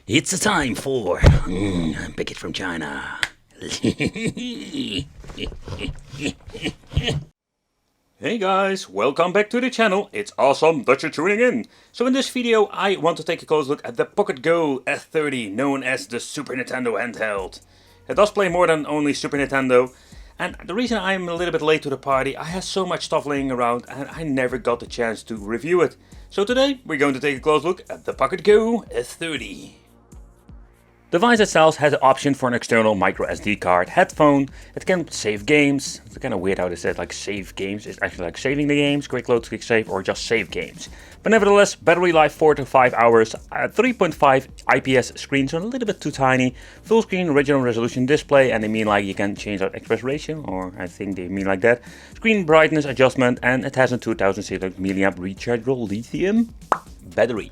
It's a time for pick it from China. Hey guys, welcome back to the channel. It's awesome that you're tuning in. So in this video I want to take a close look at the Pocket Go S30, known as the Super Nintendo handheld. It does play more than only Super Nintendo, and the reason I'm a little bit late to the party, I had so much stuff laying around and I never got the chance to review it. So today we're going to take a close look at the Pocket Go S30. The device itself has an option for an external micro SD card, headphone. It can save games. It's kind of weird how they said like save games. It's actually like saving the games, quick load, quick save, or just save games. But nevertheless, battery life 4 to 5 hours, 3.5 IPS screen, so a little bit too tiny. Full screen original resolution display, and they mean like you can change out express ratio, or I think they mean like that. Screen brightness adjustment, and it has a 2000 mAh rechargeable lithium battery.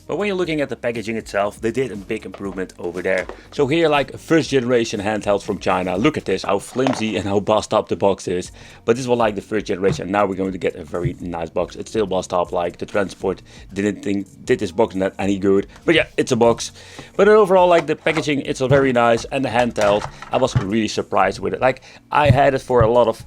But when you're looking at the packaging itself, they did a big improvement over there. So here, like first generation handheld from China, look at this, how flimsy and how bossed up the box is. But this was like the first generation, now we're going to get a very nice box. It's still bossed up, like the transport did this box not any good. But yeah, it's a box. But overall, like the packaging, it's very nice, and the handheld, I was really surprised with it. Like I had it for a lot of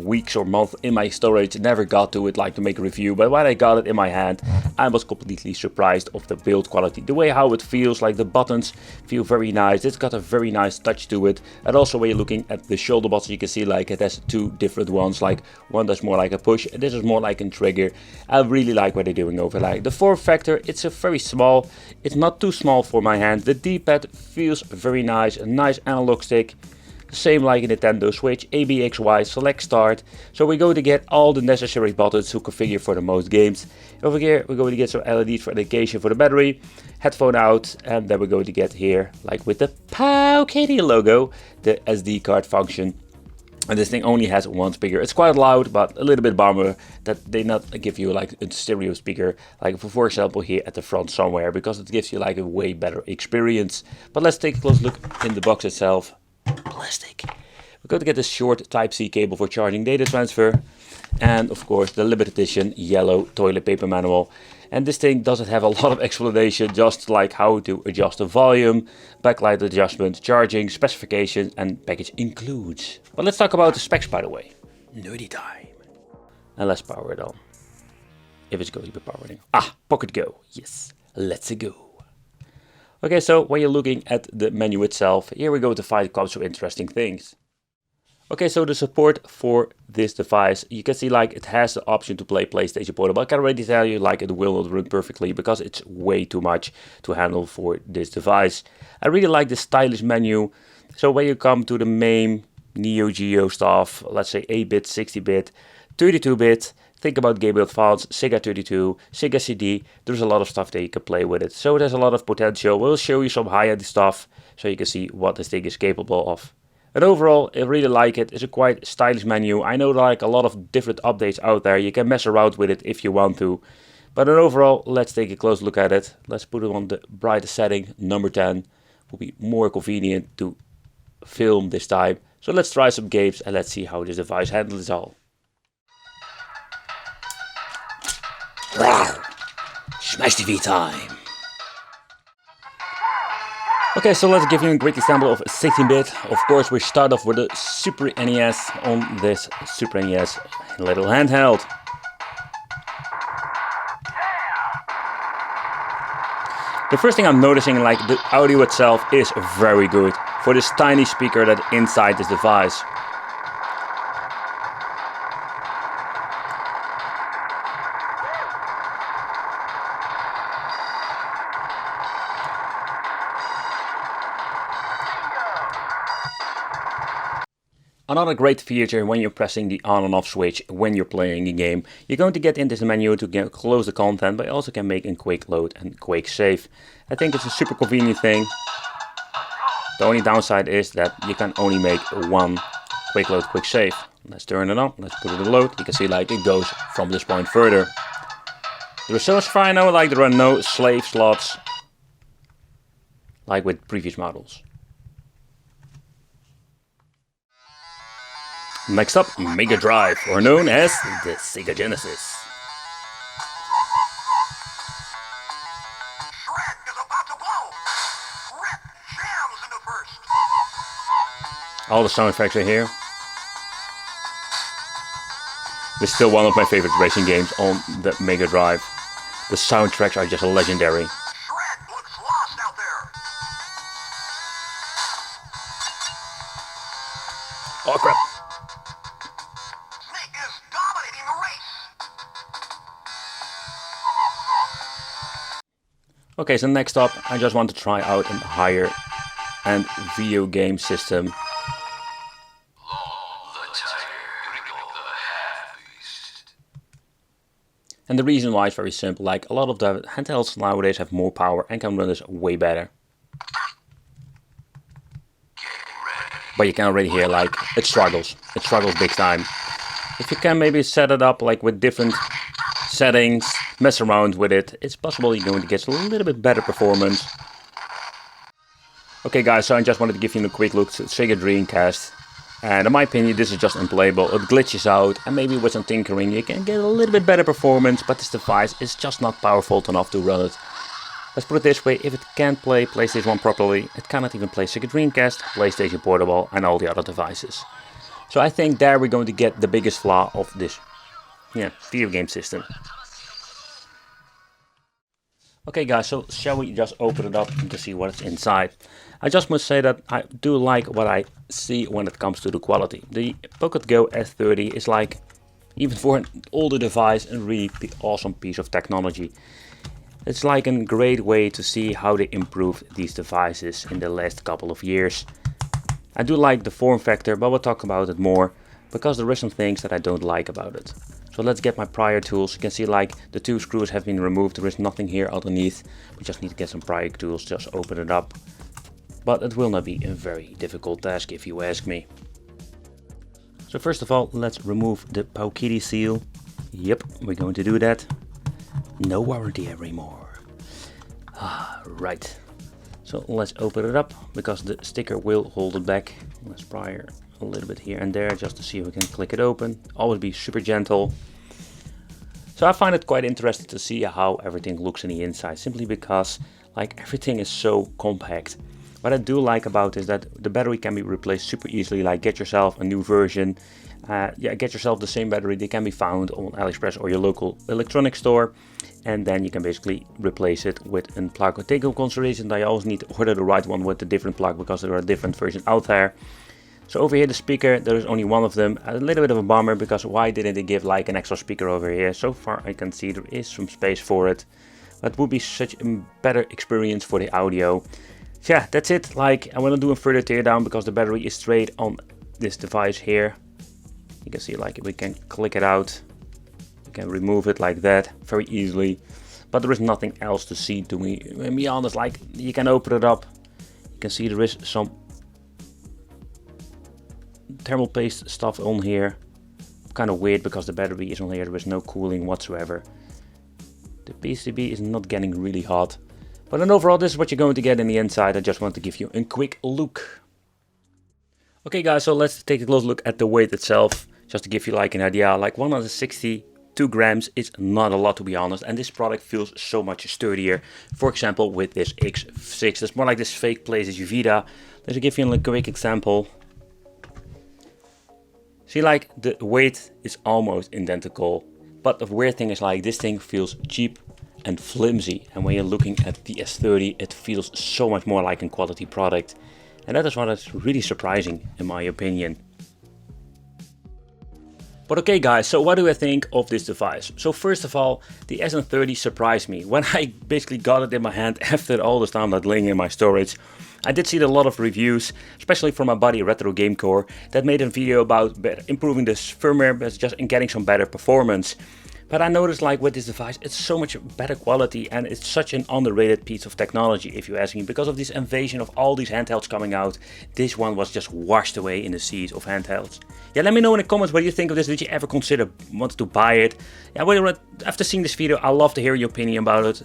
weeks or months in my storage, never got to it like to make a review, but when I got it in my hand I was completely surprised of the build quality, the way how it feels. Like the buttons feel very nice, it's got a very nice touch to it, and also when you're looking at the shoulder buttons, you can see like it has two different ones, like one that's more like a push and this is more like a trigger. I really like what they're doing over like the form factor. It's a very small, it's not too small for my hand. The D-pad feels very nice, a nice analog stick. Same like a Nintendo Switch, ABXY, select start. So we're going to get all the necessary buttons to configure for the most games. Over here we're going to get some LEDs for indication for the battery, headphone out, and then we're going to get here, like with the Pow Kitty logo, the SD card function. And this thing only has one speaker. It's quite loud, but a little bit bummer that they not give you like a stereo speaker, like for example here at the front somewhere, because it gives you like a way better experience. But let's take a close look in the box itself. Plastic. We're going to get this short Type-C cable for charging data transfer, and of course the limited edition yellow toilet paper manual. And this thing doesn't have a lot of explanation, just like how to adjust the volume, backlight adjustment, charging, specifications, and package includes. But let's talk about the specs, by the way. Nerdy time. And let's power it on. If it's going to be powered on. Pocket Go. Yes, let's go. Okay, so when you're looking at the menu itself, here we're going to find a couple of interesting things. Okay, so the support for this device, you can see like it has the option to play PlayStation Portable. I can already tell you like it will not run perfectly because it's way too much to handle for this device. I really like the stylish menu. So when you come to the main Neo Geo stuff, let's say 8-bit, 60-bit, 32-bit, think about Game Boy Advance, Sega 32, Sega CD, there's a lot of stuff that you can play with it. So there's a lot of potential. We'll show you some high-end stuff so you can see what this thing is capable of. And overall, I really like it. It's a quite stylish menu. I know there are like a lot of different updates out there. You can mess around with it if you want to. But overall, let's take a close look at it. Let's put it on the brightest setting, number 10. Will be more convenient to film this time. So let's try some games and let's see how this device handles it all. Wow! Smash TV time! Okay, so let's give you a great example of 16-bit. Of course, we start off with the Super NES on this Super NES little handheld. The first thing I'm noticing, like the audio itself is very good for this tiny speaker that's inside this device. Another great feature when you're pressing the on and off switch when you're playing a game, you're going to get into this menu to close the content, but you also can make a quick load and quick save. I think it's a super convenient thing. The only downside is that you can only make one quick load, quick save. Let's turn it on, let's put it in load. You can see like it goes from this point further. The results far I know, like there are no slave slots like with previous models. Next up, Mega Drive, or known as the Sega Genesis. All the sound effects are here. This is still one of my favorite racing games on the Mega Drive. The soundtracks are just legendary. Shred looks lost out there. Oh crap! Snake is dominating the race. Okay, so next up, I just want to try out a higher end video game system. And the reason why is very simple, like a lot of the handhelds nowadays have more power and can run this way better. But you can already hear like it struggles big time. If you can maybe set it up like with different settings, mess around with it, it's possible you're going to get a little bit better performance. Okay guys, so I just wanted to give you a quick look at Sega Dreamcast. And in my opinion, this is just unplayable. It glitches out, and maybe with some tinkering you can get a little bit better performance, but this device is just not powerful enough to run it. Let's put it this way, if it can't play PlayStation 1 properly, it cannot even play Sega Dreamcast, PlayStation Portable and all the other devices. So I think there we're going to get the biggest flaw of this video game system. Okay guys, so shall we just open it up to see what's inside. I just must say that I do like what I see when it comes to the quality. The Pocket Go S30 is like, even for an older device, a really awesome piece of technology. It's like a great way to see how they improved these devices in the last couple of years. I do like the form factor, but we'll talk about it more, because there are some things that I don't like about it. So let's get my prior tools. You can see like the two screws have been removed, there is nothing here underneath. We just need to get some prior tools, just open it up. But it will not be a very difficult task if you ask me. So first of all, let's remove the Paukiti seal. Yep, we're going to do that. No warranty anymore. Right. So let's open it up, because the sticker will hold it back. Let's pry a little bit here and there just to see if we can click it open. Always be super gentle. So I find it quite interesting to see how everything looks in the inside, simply because like everything is so compact. What I do like about is that the battery can be replaced super easily, like get yourself a new version. Get yourself the same battery. They can be found on AliExpress or your local electronics store. And then you can basically replace it with a plug. Take into consideration that you always need to order the right one with a different plug, because there are different versions out there. So over here the speaker, there is only one of them. A little bit of a bummer, because why didn't they give like an extra speaker over here? So far I can see there is some space for it. That would be such a better experience for the audio. So yeah, that's it. Like, I want to do a further teardown, because the battery is straight on this device here. You can see like we can click it out. You can remove it like that very easily. But there is nothing else to see to me. To be honest, like you can open it up. You can see there is some thermal paste stuff on here. Kind of weird, because the battery is on here. There is no cooling whatsoever. The PCB is not getting really hot. But then overall, this is what you're going to get in the inside. I just want to give you a quick look. Okay guys, so let's take a close look at the weight itself. Just to give you like an idea, like 162 grams is not a lot, to be honest. And this product feels so much sturdier. For example, with this X6, it's more like this fake PlayStation Vita. Let's give you a quick example. See, like the weight is almost identical. But the weird thing is like this thing feels cheap and flimsy, and when you're looking at the S30, it feels so much more like a quality product, and that is what is really surprising in my opinion. But okay guys, so what do I think of this device? So first of all, the S30 surprised me. When I basically got it in my hand after all this time that laying in my storage, I did see a lot of reviews, especially from my buddy Retro Gamecore, that made a video about improving this firmware, but just in getting some better performance. But I noticed like with this device, it's so much better quality, and it's such an underrated piece of technology if you ask me, because of this invasion of all these handhelds coming out. This one was just washed away in the seas of handhelds. Yeah, let me know in the comments what you think of this. Did you ever consider wanting to buy it? Yeah, well, after seeing this video, I'd love to hear your opinion about it.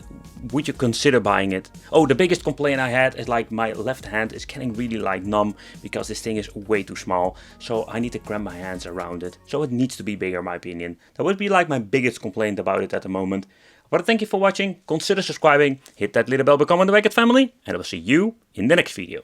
Would you consider buying it? Oh, the biggest complaint I had is like my left hand is getting really like numb, because this thing is way too small. So I need to cramp my hands around it. So it needs to be bigger in my opinion. That would be like my biggest complaint about it at the moment. But thank you for watching. Consider subscribing. Hit that little bell, become one of the Wicked family. And I will see you in the next video.